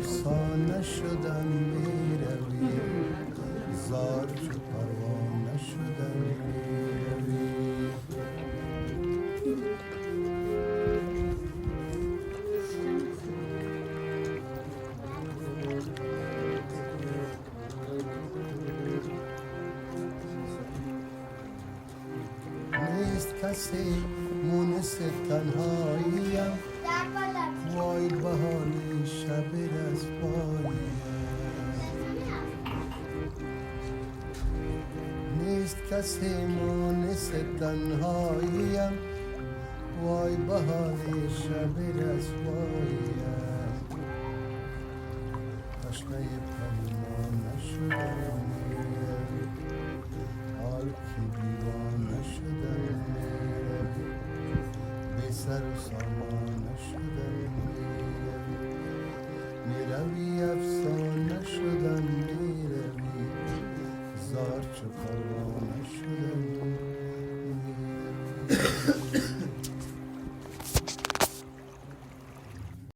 افسانه شدن میروی زار چو پروانه شدن میروی نیست کسی مونس تنهاییم وای بهانه شب رسواییم نیست کسی مونس تنهاییم وای بهانه شب رسواییم تشنه پروانه شدم میروی حال که دیوانه شدم میروی بی سر و سامانه شدم میروی افسانه شدم میروی زار چو پروانه شدم میروی